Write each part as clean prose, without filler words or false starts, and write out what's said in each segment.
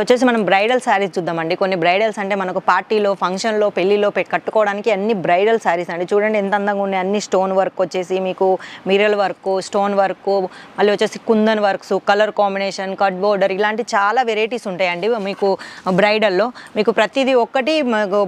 వచ్చేసి మనం బ్రైడల్ శారీస్ చూద్దామండి. కొన్ని బ్రైడల్స్ అంటే మనకు పార్టీలో, ఫంక్షన్లో, పెళ్లిలో కట్టుకోవడానికి అన్ని బ్రైడల్ శారీస్ అండి. చూడండి ఎంత అందంగా ఉన్నాయి. అన్ని స్టోన్ వర్క్ వచ్చేసి మీకు మిరల్ వర్క్, స్టోన్ వర్క్, మళ్ళీ వచ్చేసి kundan works, colour combination, cut border, ఇలాంటి చాలా వెరైటీస్ ఉంటాయండి మీకు బ్రైడల్లో. మీకు ప్రతిదీ ఒక్కటి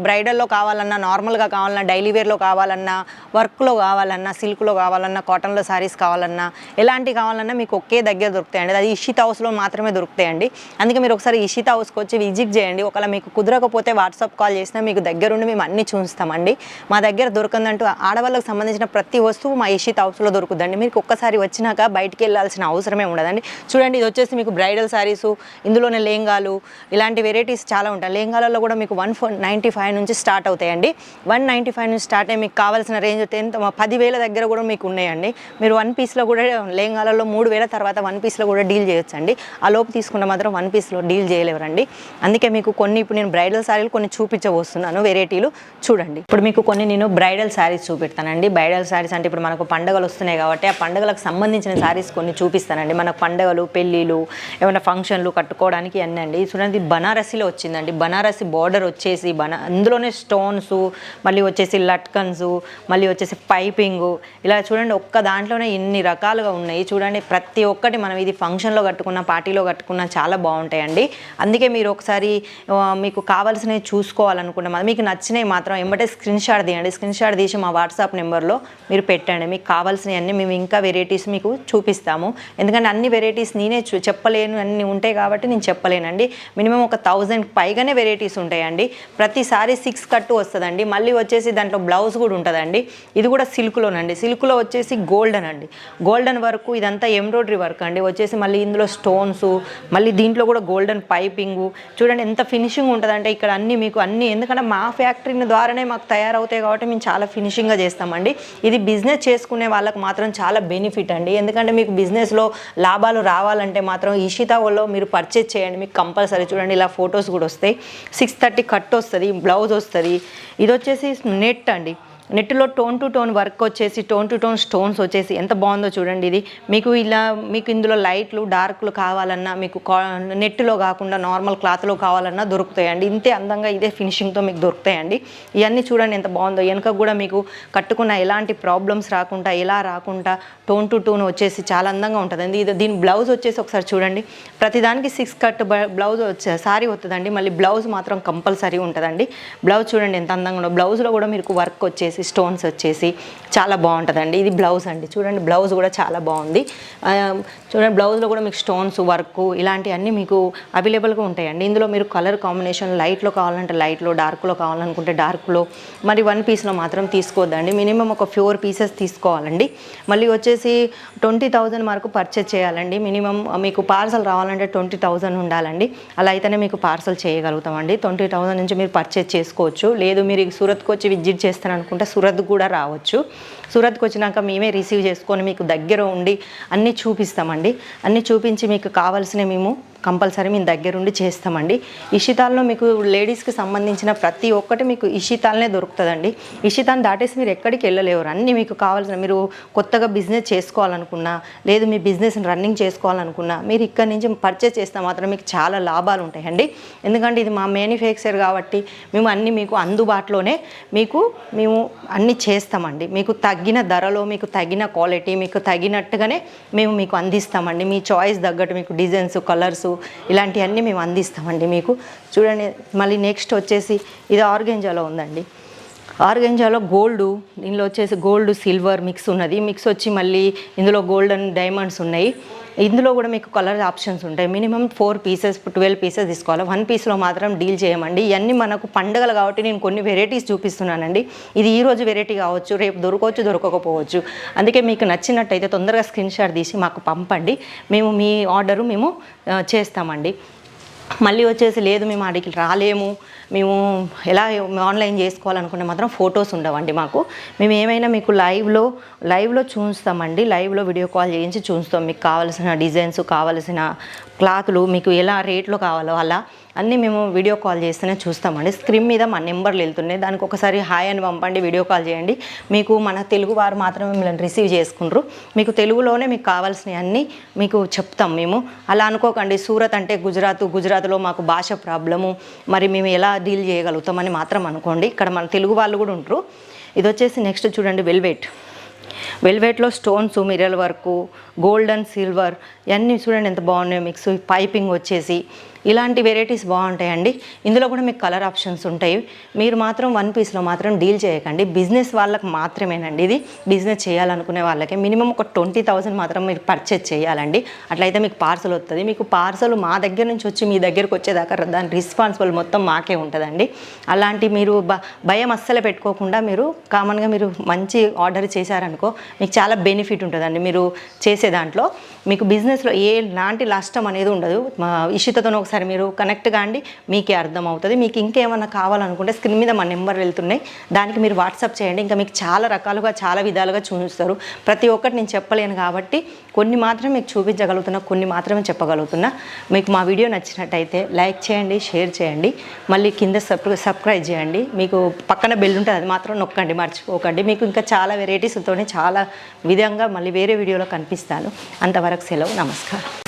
బ్రైడల్లో కావాలన్నా, నార్మల్గా కావాలన్నా, డైలీ వేర్లో కావాలన్నా, వర్క్లో కావాలన్నా, సిల్క్లో కావాలన్నా, కాటన్లో శారీస్ కావాలన్నా, ఎలాంటి కావాలన్నా మీకు ఒకే దగ్గర దొరుకుతాయండి. అది ఇషితా హౌస్లో మాత్రమే దొరుకుతాయండి. అందుకే మీరు ఒకసారి ఇషితా హౌస్కి వచ్చి విజిట్ చేయండి. ఒకవేళ మీకు కుదరకపోతే వాట్సాప్ కాల్ చేసినా మీకు దగ్గరుండి మేము అన్నీ చూస్తామండి. మా దగ్గర దొరకందంటూ ఆడవాళ్ళకి సంబంధించిన ప్రతి వస్తువు మా ఇషితా హౌస్లో దొరుకుతుందండి. మీకు ఒక్కసారి వచ్చినాక బయటికి వెళ్ళాల్సిన అవసరమే ఉండదండి. చూడండి ఇది వచ్చేసి మీకు బ్రైడల్ శారీసు, ఇందులోనే లెహంగాలు, ఇలాంటి వెరైటీస్ చాలా ఉంటాయి. లెహంగాలలో కూడా మీకు 195 నుంచి స్టార్ట్ అవుతాయండి. 195 నుంచి స్టార్ట్ అయ్యి మీకు కావాల్సిన రేంజ్ 10,000 దగ్గర కూడా మీకు ఉన్నాయండి. మీరు వన్ పీస్లో కూడా లెహంగాలలో 3,000 తర్వాత వన్ పీస్లో కూడా డీల్ చేయొచ్చండి. ఆ లోపు తీసుకుంటే మాత్రం వన్ పీస్లో డీల్ చేయలేవరండి. అందుకే మీకు కొన్ని ఇప్పుడు నేను బ్రైడల్ శారీలు కొన్ని చూపించబోస్తున్నాను వెరైటీలు. చూడండి ఇప్పుడు మీకు కొన్ని నేను బ్రైడల్ శారీస్ చూపెడతానండి. బ్రైడల్ శారీస్ అంటే ఇప్పుడు మనకు పండుగలు వస్తున్నాయి కాబట్టి ఆ పండుగలకు సంబంధించిన శారీస్ కొన్ని చూపిస్తానండి. మనకు పండుగలు, పెళ్ళిళ్ళు, ఏమైనా ఫంక్షన్లు కట్టుకోవడానికి అన్నీ అండి. చూడండి బనారసీలో వచ్చిందండి. బనారసీ బార్డర్ వచ్చేసి అందులోనే స్టోన్స్, మళ్ళీ వచ్చేసి లట్కన్స్, మళ్ళీ వచ్చేసి పైపింగ్, ఇలా చూడండి ఒక్క దాంట్లోనే ఇన్ని రకాలుగా ఉన్నాయి. చూడండి ప్రతి ఒక్కటి మనం ఇది ఫంక్షన్లో కట్టుకున్న, పార్టీలో కట్టుకున్న చాలా బాగుంటాయండి. అందుకే మీరు ఒకసారి మీకు కావాల్సినవి చూసుకోవాలనుకుంటే మీకు నచ్చినవి మాత్రం వెంబటే స్క్రీన్ షాట్ తీయండి. స్క్రీన్ షాట్ తీసి మా వాట్సాప్ నెంబర్లో మీరు పెట్టండి. మీకు కావాల్సినవన్నీ మేము ఇంకా వెరైటీస్ మీకు చూపిస్తాము. ఎందుకంటే అన్ని వెరైటీస్ నేనే చెప్పలేను, అన్నీ ఉంటాయి కాబట్టి నేను చెప్పలేనండి. మినిమం ఒక 1000 పైగానే వెరైటీస్ ఉంటాయండి. ప్రతిసారి 6 కట్టు వస్తుందండి. మళ్ళీ వచ్చేసి దాంట్లో బ్లౌజ్ కూడా ఉంటుందండి. ఇది కూడా సిల్క్లోనండి. సిల్క్లో వచ్చేసి గోల్డెన్ అండి. గోల్డెన్ వర్క్, ఇదంతా ఎంబ్రాయిడరీ వర్క్ అండి. వచ్చేసి మళ్ళీ ఇందులో స్టోన్స్, మళ్ళీ దీంట్లో కూడా గోల్డెన్ పైపింగు. చూడండి ఎంత ఫినిషింగ్ ఉంటుందంటే ఇక్కడ అన్నీ మీకు అన్నీ, ఎందుకంటే మా ఫ్యాక్టరీ ద్వారానే మాకు తయారవుతాయి కాబట్టి మేము చాలా ఫినిషింగ్గా చేస్తామండి. ఇది బిజినెస్ చేసుకునే వాళ్ళకి మాత్రం చాలా బెనిఫిట్ అండి. ఎందుకంటే మీకు బిజినెస్లో లాభాలు రావాలంటే మాత్రం ఇషితాలో మీరు పర్చేజ్ చేయండి. మీకు కంపల్సరీ చూడండి ఇలా ఫొటోస్ కూడా వస్తాయి. 630 కట్ వస్తుంది, బ్లౌజ్ వస్తుంది. ఇది వచ్చేసి నెట్ అండి. నెట్లో టోన్ టు టోన్ వర్క్ వచ్చేసి, టోన్ టు టోన్ స్టోన్స్ వచ్చేసి ఎంత బాగుందో చూడండి. ఇది మీకు ఇలా మీకు ఇందులో లైట్లు, డార్క్లు కావాలన్నా, మీకు నెట్లో కాకుండా నార్మల్ క్లాత్లో కావాలన్నా దొరుకుతాయండి. ఇంతే అందంగా ఇదే ఫినిషింగ్తో మీకు దొరుకుతాయండి. ఇవన్నీ చూడండి ఎంత బాగుందో. వెనక కూడా మీకు కట్టుకున్న ఎలాంటి ప్రాబ్లమ్స్ రాకుండా, ఎలా రాకుండా టోన్ టు టోన్ వచ్చేసి చాలా అందంగా ఉంటుందండి. ఇది దీని బ్లౌజ్ వచ్చేసి ఒకసారి చూడండి. ప్రతిదానికి 6 కట్ బ్లౌజ్ సారీ వస్తుందండి. మళ్ళీ బ్లౌజ్ మాత్రం కంపల్సరీ ఉంటుందండి. బ్లౌజ్ చూడండి ఎంత అందంగా ఉందో. బ్లౌజ్లో కూడా మీకు వర్క్ వచ్చేసి, స్టోన్స్ వచ్చేసి చాలా బాగుంటుందండి. ఇది బ్లౌజ్ అండి. చూడండి బ్లౌజ్ కూడా చాలా బాగుంది. చూడండి బ్లౌజ్లో కూడా మీకు స్టోన్స్ వర్క్ ఇలాంటివన్నీ మీకు అవైలబుల్గా ఉంటాయండి. ఇందులో మీరు కలర్ కాంబినేషన్ లైట్లో కావాలంటే లైట్లో, డార్క్లో కావాలనుకుంటే డార్క్లో, మరి వన్ పీస్లో మాత్రం తీసుకోవద్దండి. మినిమం ఒక 4 పీసెస్ తీసుకోవాలండి. మళ్ళీ వచ్చేసి 20,000 వరకు పర్చేజ్ చేయాలండి. మినిమం మీకు పార్సల్ రావాలంటే 20,000 ఉండాలండి. అలా అయితేనే మీకు పార్సల్ చేయగలుగుతామండి. 20,000 నుంచి మీరు పర్చేజ్ చేసుకోవచ్చు. లేదు మీరు సూరత్కి వచ్చి విజిట్ చేస్తారనుకుంటే సూరత్ కూడా రావచ్చు. సూరత్కి వచ్చినాక మేమే రిసీవ్ చేసుకొని మీకు దగ్గర ఉండి అన్నీ చూపిస్తామండి. అన్నీ చూపించి మీకు కావాల్సినవి మేము కంపల్సరీ మేము దగ్గరుండి చేస్తామండి. ఇషితాల్లో మీకు లేడీస్కి సంబంధించిన ప్రతి ఒక్కటి మీకు ఇషితాలనే దొరుకుతుందండి. ఇషితాన్ని దాటేసి మీరు ఎక్కడికి వెళ్ళలేరు. అన్నీ మీకు కావాల్సిన, మీరు కొత్తగా బిజినెస్ చేసుకోవాలనుకున్నా, లేదు మీ బిజినెస్ని రన్నింగ్ చేసుకోవాలనుకున్నా, మీరు ఇక్కడ నుంచి పర్చేస్ చేస్తే మాత్రం మీకు చాలా లాభాలు ఉంటాయండి. ఎందుకంటే ఇది మా మ్యానుఫ్యాక్చర్ కాబట్టి మేము అన్నీ మీకు అందుబాటులోనే మేము అన్నీ చేస్తామండి. మీకు తగ్గిన ధరలో, మీకు తగిన క్వాలిటీ, మీకు తగినట్టుగానే మేము మీకు అందిస్తామండి. మీ చాయిస్ తగ్గట్టు మీకు డిజైన్స్, కలర్స్ ఇలాంటివన్నీ మేము అందిస్తామండి మీకు. చూడండి మళ్ళీ నెక్స్ట్ వచ్చేసి ఇది ఆర్గెంజాలో ఉందండి. ఆర్గెంజాలో గోల్డ్, దీనిలో వచ్చేసి గోల్డ్ సిల్వర్ మిక్స్ ఉన్నది. మిక్స్ వచ్చి మళ్ళీ ఇందులో గోల్డెన్ డైమండ్స్ ఉన్నాయి. ఇందులో కూడా మీకు కలర్ ఆప్షన్స్ ఉంటాయి. మినిమం 4 పీసెస్ 12 పీసెస్ తీసుకోవాలి. 1 పీస్లో మాత్రం డీల్ చేయమండి. ఇవన్నీ మనకు పండుగలు కాబట్టి నేను కొన్ని వెరైటీస్ చూపిస్తున్నానండి. ఇది ఈరోజు వెరైటీ కావచ్చు, రేపు దొరకవచ్చు, దొరకకపోవచ్చు. అందుకే మీకు నచ్చినట్టయితే తొందరగా స్క్రీన్ షాట్ తీసి మాకు పంపండి. మేము మీ ఆర్డరు మేము చేస్తామండి. మళ్ళీ వచ్చేసి లేదు మేము అడిగి రాలేము, మేము ఎలా ఆన్లైన్ చేసుకోవాలనుకుంటే మాత్రం ఫొటోస్ ఉండవండి మాకు. మేము ఏమైనా మీకు లైవ్లో చూస్తామండి. లైవ్లో వీడియో కాల్ చేయించి చూస్తాం. మీకు కావాల్సిన డిజైన్స్, కావాల్సిన క్లాతులు మీకు ఎలా రేట్లో కావాలో అలా అన్నీ మేము వీడియో కాల్ చేస్తేనే చూస్తామండి. స్క్రీన్ మీద మా నెంబర్లు వెళ్తున్నాయి, దానికి ఒకసారి హాయ్ అని పంపండి, వీడియో కాల్ చేయండి. మీకు మన తెలుగు వారు మాత్రమే మిమ్మల్ని రిసీవ్ చేసుకుంటారు. మీకు తెలుగులోనే మీకు కావాల్సినవి అన్నీ మీకు చెప్తాం మేము. అలా అనుకోకండి సూరత్ అంటే గుజరాత్లో మాకు భాష ప్రాబ్లము, మరి మేము ఎలా డీల్ చేయగలుగుతామని మాత్రం అనుకోండి. ఇక్కడ మన తెలుగు వాళ్ళు కూడా ఉంటారు. ఇది వచ్చేసి నెక్స్ట్ చూడండి వెల్వెట్లో stones, mirror work, gold and silver ఇవన్నీ చూడండి ఎంత బాగున్నాయో. మిక్స్ పైపింగ్ వచ్చేసి ఇలాంటి వెరైటీస్ బాగుంటాయండి. ఇందులో కూడా మీకు కలర్ ఆప్షన్స్ ఉంటాయి. మీరు మాత్రం వన్ పీస్లో మాత్రం డీల్ చేయకండి. బిజినెస్ వాళ్ళకి మాత్రమేనండి ఇది. బిజినెస్ చేయాలనుకునే వాళ్ళకి మినిమం ఒక 20,000 మాత్రం మీరు పర్చేజ్ చేయాలండి. అట్లయితే మీకు పార్సల్ వస్తుంది. మీకు పార్సల్ మా దగ్గర నుంచి వచ్చి మీ దగ్గరకు వచ్చేదాకా దాని రెస్పాన్సిబుల్ మొత్తం మాకే ఉంటుందండి. అలాంటి మీరు భయం అస్సలు పెట్టుకోకుండా మీరు కామన్గా మీరు మంచి ఆర్డర్ చేశారనుకో మీకు చాలా బెనిఫిట్ ఉంటుందండి. మీరు చేసే దాంట్లో మీకు బిజినెస్లో ఎలాంటి నష్టం అనేది ఉండదు. ఇషితతో ఒకసారి మీరు కనెక్ట్ కాండి, మీకే అర్థమవుతుంది. మీకు ఇంకేమన్నా కావాలనుకుంటే స్క్రీన్ మీద మా నెంబర్ వెళ్తున్నాయి, దానికి మీరు వాట్సాప్ చేయండి. ఇంకా మీకు చాలా రకాలుగా చాలా విధాలుగా చూపిస్తారు. ప్రతి ఒక్కటి నేను చెప్పలేను కాబట్టి కొన్ని మాత్రం మీకు చూపించగలుగుతున్నా, కొన్ని మాత్రమే చెప్పగలుగుతున్నా. మీకు మా వీడియో నచ్చినట్టయితే లైక్ చేయండి, షేర్ చేయండి, మళ్ళీ కింద సబ్స్క్రైబ్ చేయండి. మీకు పక్కన బెల్ ఉంటుంది, అది మాత్రం నొక్కండి, మర్చిపోకండి. మీకు ఇంకా చాలా వెరైటీస్తో చాలా విధంగా మళ్ళీ వేరే వీడియోలో కనిపిస్తాను. అంతవరకు సెలవు, నమస్కారం.